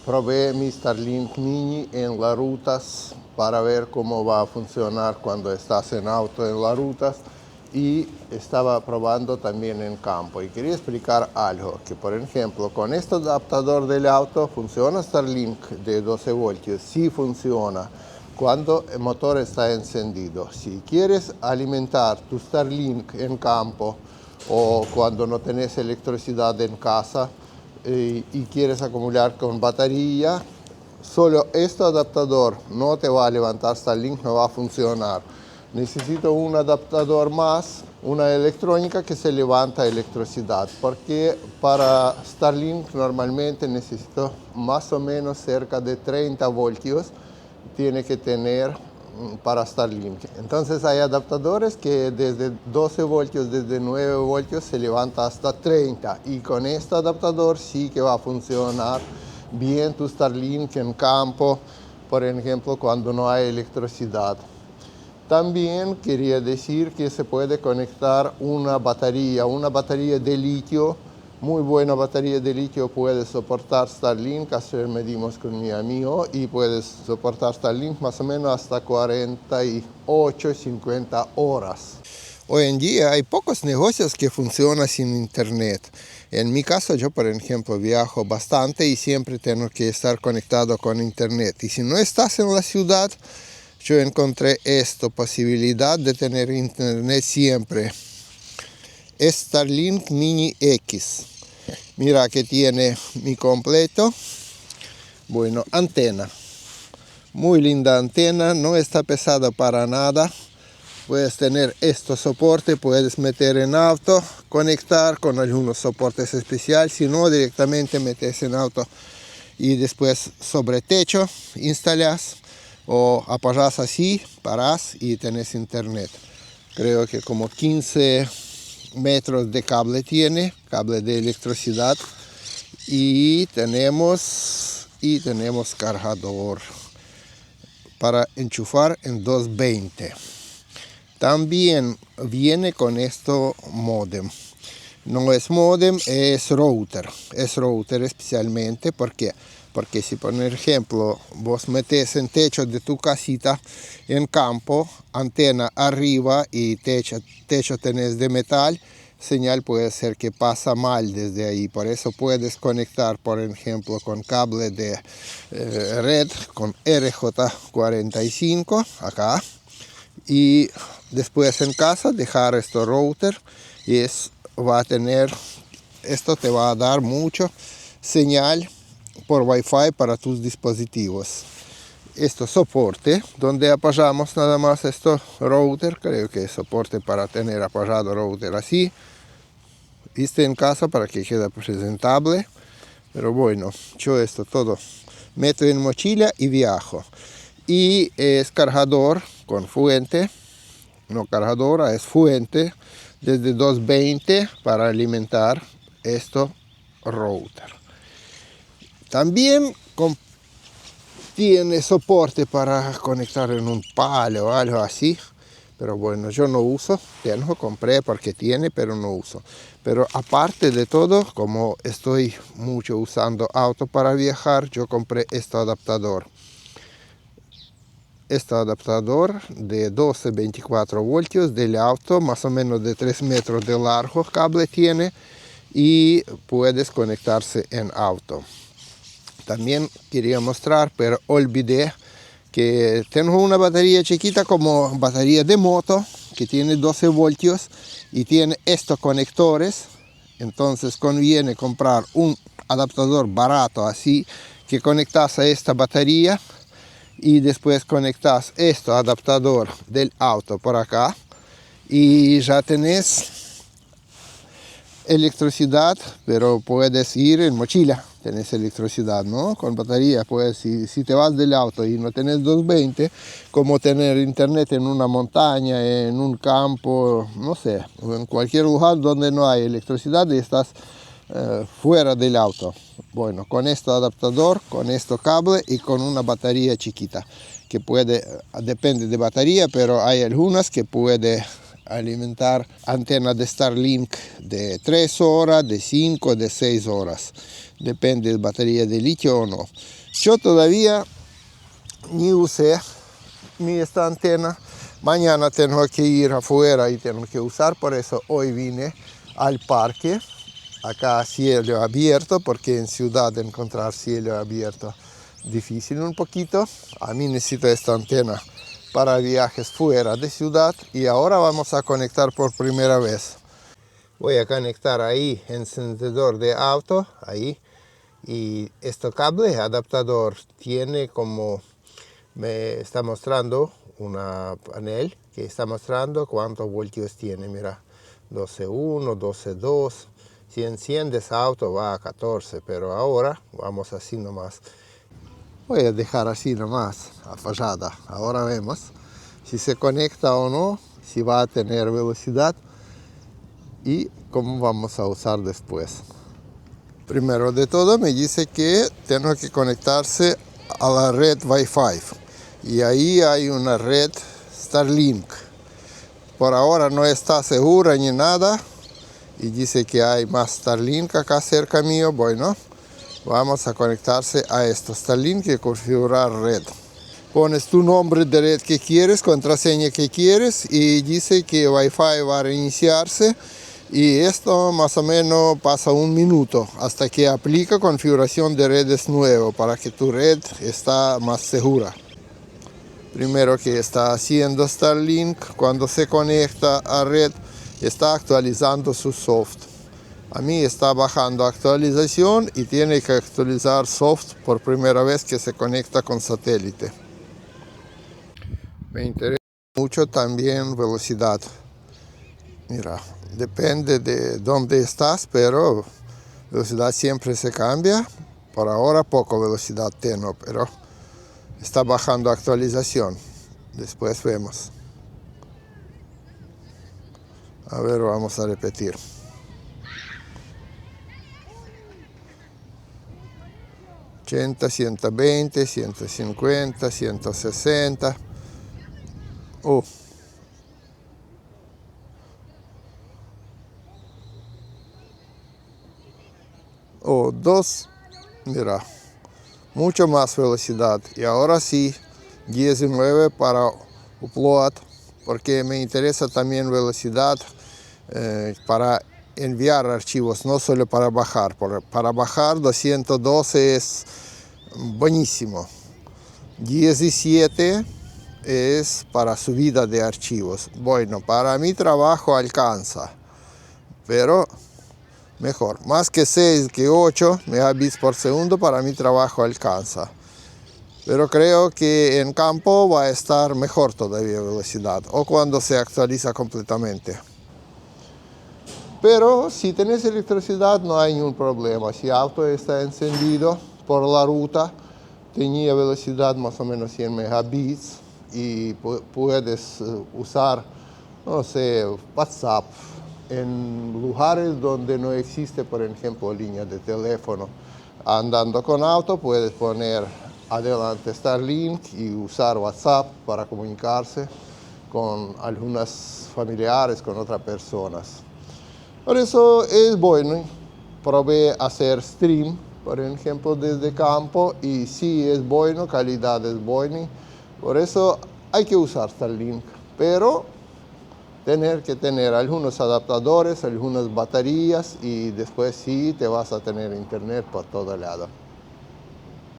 probé mi Starlink Mini en las rutas para ver cómo va a funcionar cuando estás en auto en las rutas, y estaba probando también en campo. Y quería explicar algo, que por ejemplo con este adaptador del auto funciona Starlink de 12 voltios, sí funciona cuando el motor está encendido. Si quieres alimentar tu Starlink en campo o cuando no tenés electricidad en casa y quieres acumular con batería, solo este adaptador no te va a levantar Starlink, no va a funcionar. Necesito un adaptador más, una electrónica que se levanta electricidad, porque para Starlink normalmente necesito más o menos cerca de 30 voltios, tiene que tener para Starlink. Entonces hay adaptadores que desde 12 voltios, desde 9 voltios se levanta hasta 30, y con este adaptador sí que va a funcionar bien tu Starlink en campo, por ejemplo cuando no hay electricidad. También quería decir que se puede conectar una batería de litio, muy buena batería de litio, puede soportar Starlink. Ayer medimos con mi amigo y puede soportar Starlink más o menos hasta 48, 50 horas. Hoy en día hay pocos negocios que funcionan sin internet. En mi caso, yo por ejemplo viajo bastante y siempre tengo que estar conectado con internet. Y si no estás en la ciudad, yo encontré esta posibilidad de tener internet siempre. Starlink Mini X. Mira que tiene mi completo. Bueno, antena. Muy linda antena, no está pesada para nada. Puedes tener este soporte, puedes meter en auto, conectar con algunos soportes especiales, si no directamente metes en auto y después sobre techo instalas o apagas así, paras y tenés internet. Creo que como 15 metros de cable tiene, cable de electricidad, y tenemos cargador para enchufar en 220. También viene con esto modem. No es modem, es router. Es router especialmente porque si por ejemplo vos metes en techo de tu casita en campo, antena arriba y techo tenés de metal, señal puede ser que pasa mal desde ahí. Por eso puedes conectar por ejemplo con cable de red con RJ45 acá, y después en casa dejar este router y esto te va a dar mucho señal por Wi-Fi para tus dispositivos. Esto soporte donde apagamos nada más esto router, creo que es soporte para tener apagado router así, viste en casa para que quede presentable. Pero bueno, yo esto todo meto en mochila y viajo. Y es cargador con fuente, no cargadora, es fuente desde 220 para alimentar esto router. También tiene soporte para conectar en un palo o algo así, pero bueno, yo no uso, compré porque tiene, pero no uso. Pero aparte de todo, como estoy mucho usando auto para viajar, yo compré este adaptador. Este adaptador de 12-24 voltios del auto, más o menos de 3 metros de largo cable tiene, y puedes conectarse en auto. También quería mostrar, pero olvidé que tengo una batería chiquita como batería de moto que tiene 12 voltios y tiene estos conectores. Entonces conviene comprar un adaptador barato así, que conectas a esta batería y después conectas este adaptador del auto por acá y ya tenés electricidad, pero puedes ir en mochila, tenés electricidad, ¿no? Con batería, pues si te vas del auto y no tenés 220, como tener internet en una montaña, en un campo, no sé, o en cualquier lugar donde no hay electricidad y estás fuera del auto. Bueno, con este adaptador, con este cable y con una batería chiquita, que puede, depende de batería, pero hay algunas que puede alimentar antena de Starlink de 3 horas, de 5, de 6 horas. Depende de batería de litio o no. Yo todavía ni usé esta antena. Mañana tengo que ir afuera y tengo que usar, por eso hoy vine al parque, acá a cielo abierto, porque en ciudad encontrar cielo abierto difícil un poquito. A mí necesito esta antena para viajes fuera de ciudad y ahora vamos a conectar por primera vez. Voy a conectar ahí encendedor de auto, ahí, y este cable adaptador tiene como, me está mostrando una panel que está mostrando cuántos voltios tiene, mira, 12.1, 12.2, si enciendes auto va a 14, pero ahora vamos así nomás. Voy a dejar así nomás, a fallada, ahora vemos si se conecta o no, si va a tener velocidad y cómo vamos a usar después. Primero de todo me dice que tengo que conectarse a la red Wi-Fi y ahí hay una red Starlink. Por ahora no está segura ni nada y dice que hay más Starlink acá cerca mío. Bueno, vamos a conectarse a esto Starlink y configurar red. Pones tu nombre de red que quieres, contraseña que quieres y dice que Wi-Fi va a reiniciarse. Y esto más o menos pasa 1 minuto hasta que aplica configuración de redes nuevo para que tu red está más segura. Primero que está haciendo Starlink, cuando se conecta a red, está actualizando su soft. A mí está bajando actualización y tiene que actualizar soft por primera vez que se conecta con satélite. Me interesa mucho también velocidad. Mira, depende de dónde estás, pero velocidad siempre se cambia. Por ahora poco velocidad tengo, pero está bajando actualización. Después vemos. A ver, vamos a repetir. $80, 120, 150, 160. O 2, mira, mucho más velocidad. Y ahora sí, 19 para upload, porque me interesa también velocidad para enviar archivos, no solo para bajar. Para bajar 212 es buenísimo. 17 es para subida de archivos. Bueno, para mi trabajo alcanza, pero mejor. Más que 6, que 8 megabits por segundo para mi trabajo alcanza. Pero creo que en campo va a estar mejor todavía velocidad, o cuando se actualiza completamente. Pero si tenés electricidad no hay ningún problema. Si el auto está encendido por la ruta, tenía velocidad más o menos 100 megabits y puedes usar, no sé, WhatsApp en lugares donde no existe, por ejemplo, línea de teléfono. Andando con auto puedes poner adelante Starlink y usar WhatsApp para comunicarse con algunas familiares, con otras personas. Por eso es bueno. Probé hacer stream, por ejemplo, desde campo y sí es bueno, calidad es buena. Por eso hay que usar Starlink, pero tener que tener algunos adaptadores, algunas baterías y después sí te vas a tener internet por todo lado.